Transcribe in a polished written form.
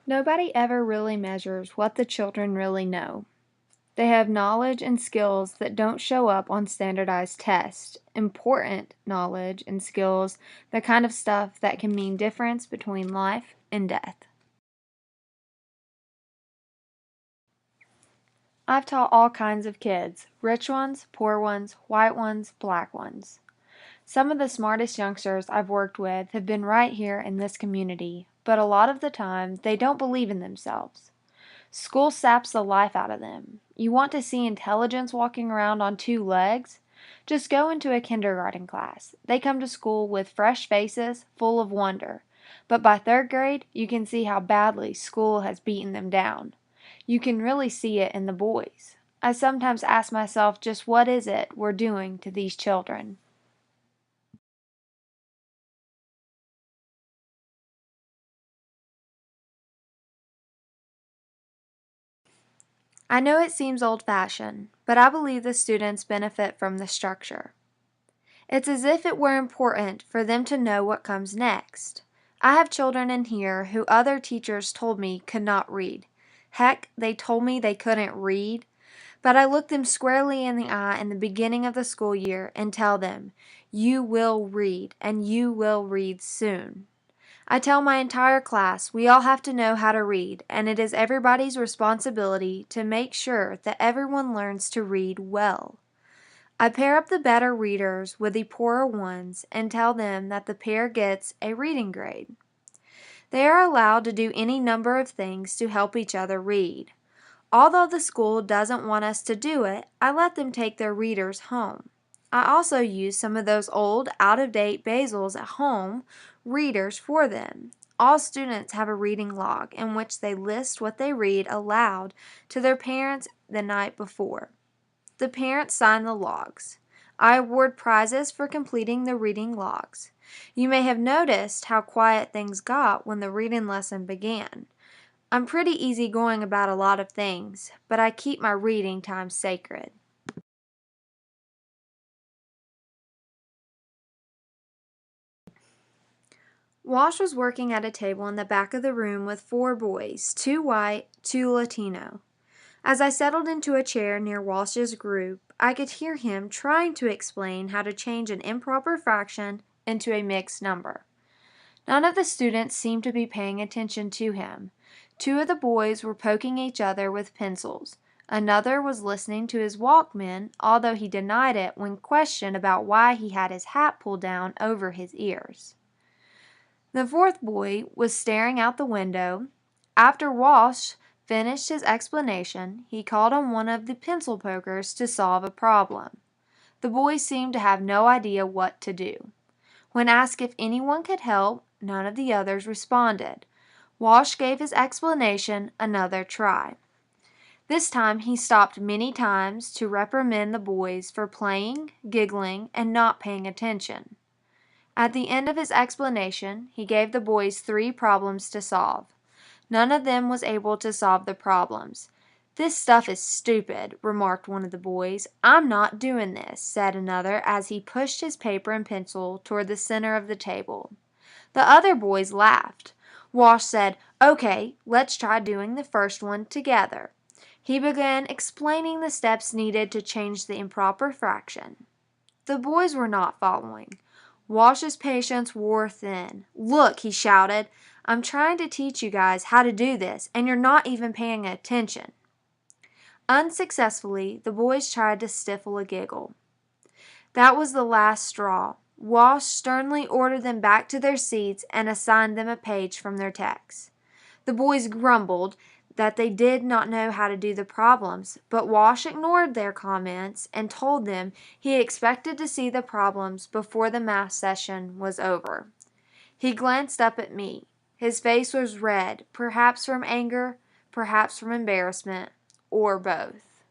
Nobody ever really measures what the children really know. They have knowledge and skills that don't show up on standardized tests. Important knowledge and skills, the kind of stuff that can mean difference between life and death. I've taught all kinds of kids, rich ones, poor ones, white ones, black ones. Some of the smartest youngsters I've worked with have been right here in this community, but a lot of the time they don't believe in themselves. School saps the life out of them. You want to see intelligence walking around on two legs? Just go into a kindergarten class. They come to school with fresh faces, full of wonder. But by third grade, you can see how badly school has beaten them down. You can really see it in the boys. I sometimes ask myself just what is it we're doing to these children? I know it seems old-fashioned, but I believe the students benefit from the structure. It's as if it were important for them to know what comes next. I have children in here who other teachers told me could not read. Heck, they told me they couldn't read. But I look them squarely in the eye in the beginning of the school year and tell them, you will read, and you will read soon. I tell my entire class we all have to know how to read, and it is everybody's responsibility to make sure that everyone learns to read well. I pair up the better readers with the poorer ones and tell them that the pair gets a reading grade. They are allowed to do any number of things to help each other read. Although the school doesn't want us to do it, I let them take their readers home. I also use some of those old, out-of-date Basils at home readers for them. All students have a reading log in which they list what they read aloud to their parents the night before. The parents sign the logs. I award prizes for completing the reading logs. You may have noticed how quiet things got when the reading lesson began. I'm pretty easygoing about a lot of things, but I keep my reading time sacred. Wash was working at a table in the back of the room with 4 boys, 2 white, 2 Latino. As I settled into a chair near Walsh's group, I could hear him trying to explain how to change an improper fraction into a mixed number. None of the students seemed to be paying attention to him. 2 of the boys were poking each other with pencils. Another was listening to his Walkman, although he denied it when questioned about why he had his hat pulled down over his ears. The 4th boy was staring out the window. After Walsh finished his explanation, he called on one of the pencil pokers to solve a problem. The boy seemed to have no idea what to do. When asked if anyone could help, none of the others responded. Walsh gave his explanation another try. This time he stopped many times to reprimand the boys for playing, giggling, and not paying attention. At the end of his explanation, he gave the boys 3 problems to solve. None of them was able to solve the problems. "This stuff is stupid," remarked one of the boys. "I'm not doing this," said another as he pushed his paper and pencil toward the center of the table. The other boys laughed. Walsh said, "Okay, let's try doing the first one together." He began explaining the steps needed to change the improper fraction. The boys were not following. Walsh's patience wore thin. "Look," he shouted, "I'm trying to teach you guys how to do this, and you're not even paying attention." Unsuccessfully, the boys tried to stifle a giggle. That was the last straw. Walsh sternly ordered them back to their seats and assigned them a page from their text. The boys grumbled that they did not know how to do the problems, but Walsh ignored their comments and told them he expected to see the problems before the math session was over. He glanced up at me. His face was red, perhaps from anger, perhaps from embarrassment, or both.